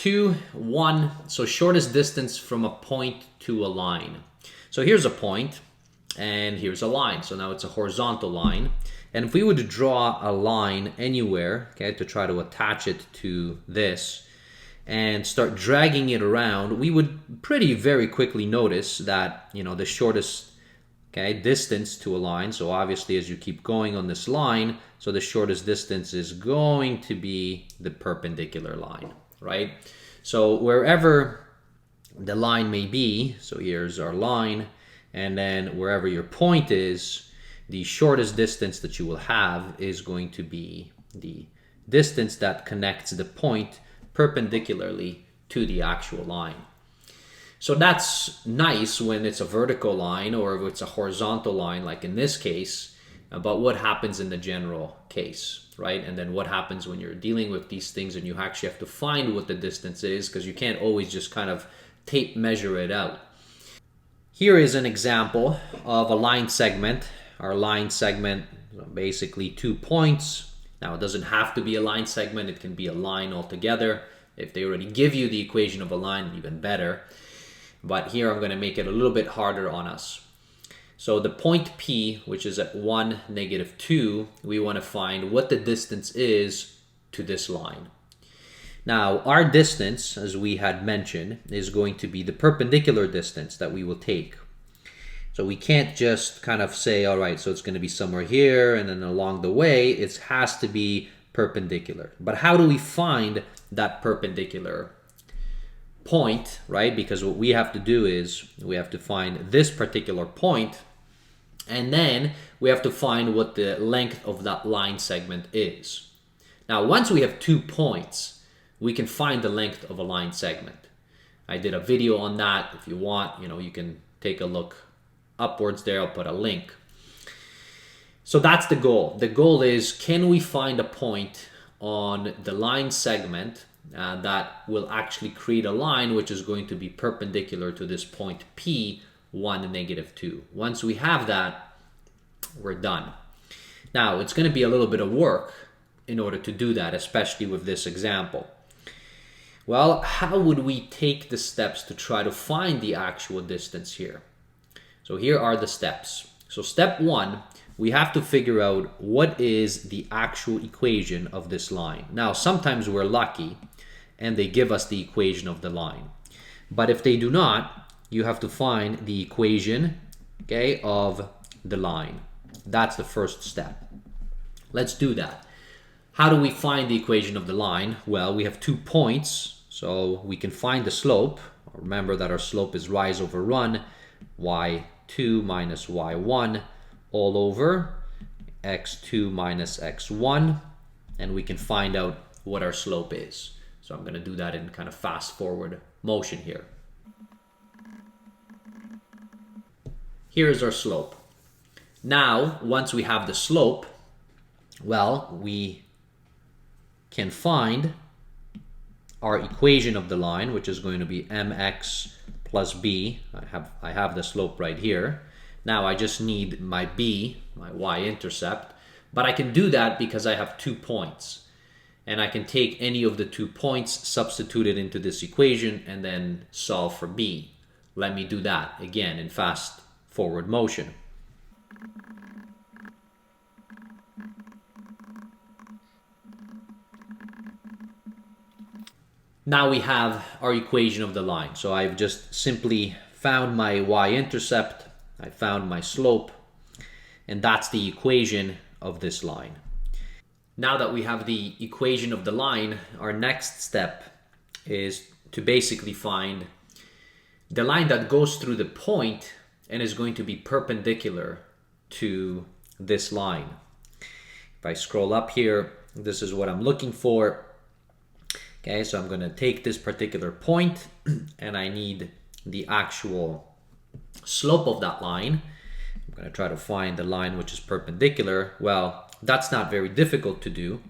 2, 1. So shortest distance from a point to a line. So here's a point and here's a line. So now it's a horizontal line. And if we were to draw a line anywhere, okay, to try to attach it to this and start dragging it around, we would very quickly notice that, you know, the shortest, okay, distance to a line. So obviously as you keep going on this line, so the shortest distance is going to be the perpendicular line, right? So wherever the line may be, so here's our line, and then wherever your point is, the shortest distance that you will have is going to be the distance that connects the point perpendicularly to the actual line. So that's nice when it's a vertical line or if it's a horizontal line, like in this case, but what happens in the general case, right? And then what happens when you're dealing with these things and you actually have to find what the distance is, because you can't always just kind of tape measure it out. Here is an example of a line segment. Our line segment, basically 2 points. Now it doesn't have to be a line segment, it can be a line altogether. If they already give you the equation of a line, even better. But here I'm going to make it a little bit harder on us. So the point P, which is at 1, -2, we want to find what the distance is to this line. Now our distance, as we had mentioned, is going to be the perpendicular distance that we will take. So we can't just kind of say, all right, so it's going to be somewhere here and then along the way, it has to be perpendicular. But how do we find that perpendicular point, right? Because what we have to do is we have to find this particular point, and then we have to find what the length of that line segment is. Now, once we have 2 points, we can find the length of a line segment. I did a video on that. If you want, you know, you can take a look upwards there. I'll put a link. So that's the goal. The goal is, can we find a point on the line segment that will actually create a line which is going to be perpendicular to this point P, 1, -2. Once we have that, we're done. Now, it's going to be a little bit of work in order to do that, especially with this example. Well, how would we take the steps to try to find the actual distance here? So here are the steps. So step 1, we have to figure out what is the actual equation of this line. Now, sometimes we're lucky and they give us the equation of the line. But if they do not, you have to find the equation, okay, of the line. That's the first step. Let's do that. How do we find the equation of the line? Well, we have 2 points, so we can find the slope. Remember that our slope is rise over run, y2 minus y1 all over x2 minus x1, and we can find out what our slope is. So I'm going to do that in kind of fast forward motion here. Here's our slope. Now, once we have the slope, well, we can find our equation of the line, which is going to be mx plus b. I have the slope right here. Now I just need my b, my y-intercept, but I can do that because I have 2 points. And I can take any of the 2 points, substitute it into this equation, and then solve for b. Let me do that again in fast forward motion. Now we have our equation of the line. So I've just simply found my y-intercept, I found my slope, and that's the equation of this line. Now that we have the equation of the line, our next step is to basically find the line that goes through the point and is going to be perpendicular to this line. If I scroll up here, this is what I'm looking for. Okay, so I'm going to take this particular point and I need the actual slope of that line. I'm going to try to find the line which is perpendicular. Well, that's not very difficult to do.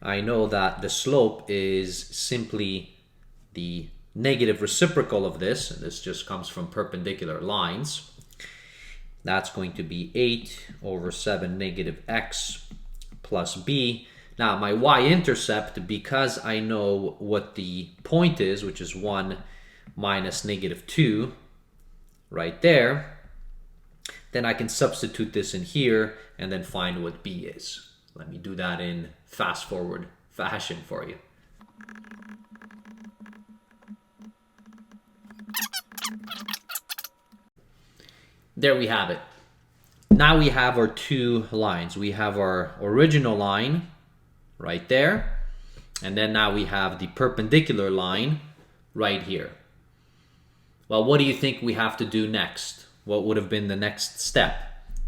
I know that the slope is simply the negative reciprocal of this, and this just comes from perpendicular lines. That's going to be 8 over 7 negative x plus b. Now my y-intercept, because I know what the point is, which is 1 minus -2 right there, then I can substitute this in here and then find what b is. Let me do that in fast forward fashion for you. There we have it. Now we have our two lines. We have our original line right there, and then now we have the perpendicular line right here. Well, what do you think we have to do next? What would have been the next step?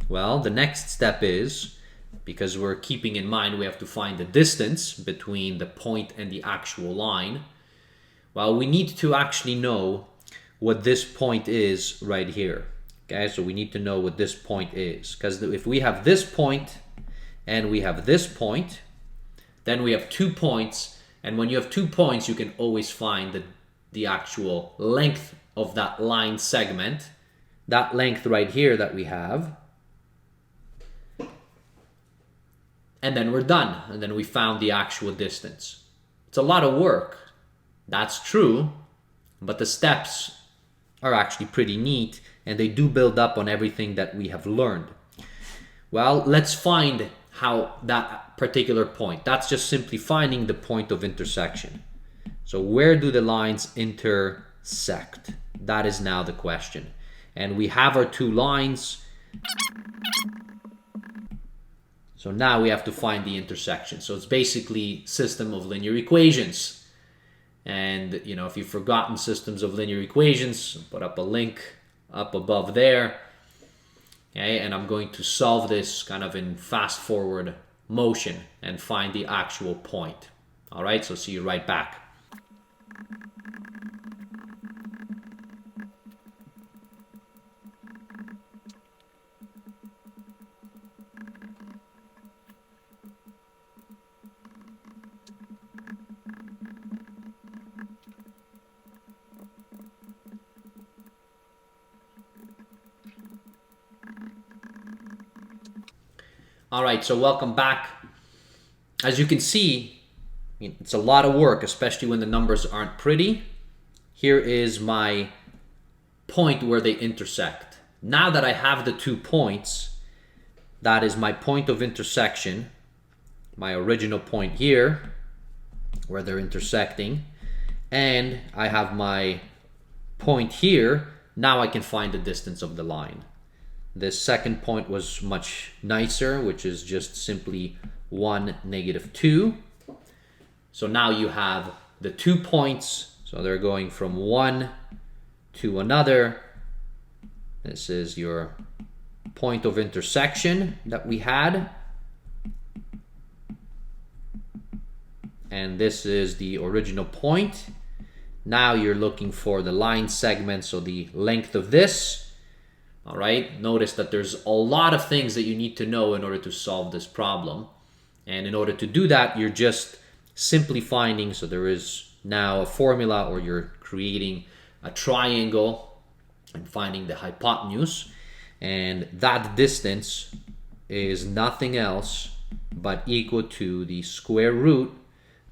Well, the next step is, because we're keeping in mind we have to find the distance between the point and the actual line, well, we need to actually know what this point is right here. Okay, so we need to know what this point is, because if we have this point and we have this point, then we have 2 points, and when you have 2 points, you can always find the actual length of that line segment, that length right here that we have, and then we're done, and then we found the actual distance. It's a lot of work, that's true, but the steps are actually pretty neat, and they do build up on everything that we have learned. Well, let's find how that particular point, that's just simply finding the point of intersection. So where do the lines intersect? That is now the question. And we have our two lines. So now we have to find the intersection. So it's basically system of linear equations. And you know, if you've forgotten systems of linear equations, I'll put up a link up above there. Okay, and I'm going to solve this kind of in fast forward motion and find the actual point. All right, so see you right back. All right, so welcome back. As you can see, it's a lot of work, especially when the numbers aren't pretty. Here is my point where they intersect. Now that I have the 2 points, that is my point of intersection, my original point here, where they're intersecting, and I have my point here. Now I can find the distance of the line. This second point was much nicer, which is just simply 1, -2. So now you have the 2 points. So they're going from one to another. This is your point of intersection that we had. And this is the original point. Now you're looking for the line segment, so the length of this. All right, notice that there's a lot of things that you need to know in order to solve this problem. And in order to do that, you're just simply finding, so there is now a formula, or you're creating a triangle and finding the hypotenuse. And that distance is nothing else but equal to the square root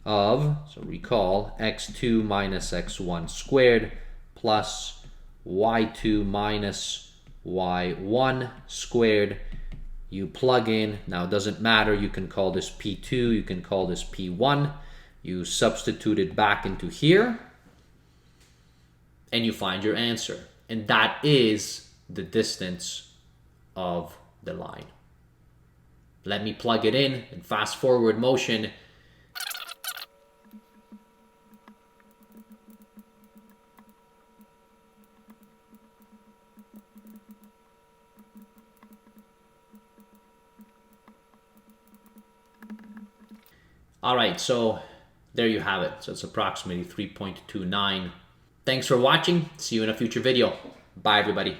of, so recall, x2 minus x1 squared plus y2 minus y1 squared. You plug in, now it doesn't matter, you can call this P2, you can call this P1, you substitute it back into here, and you find your answer. And that is the distance of the line. Let me plug it in fast forward motion. All right, so there you have it. So it's approximately 3.29. Thanks for watching. See you in a future video. Bye, everybody.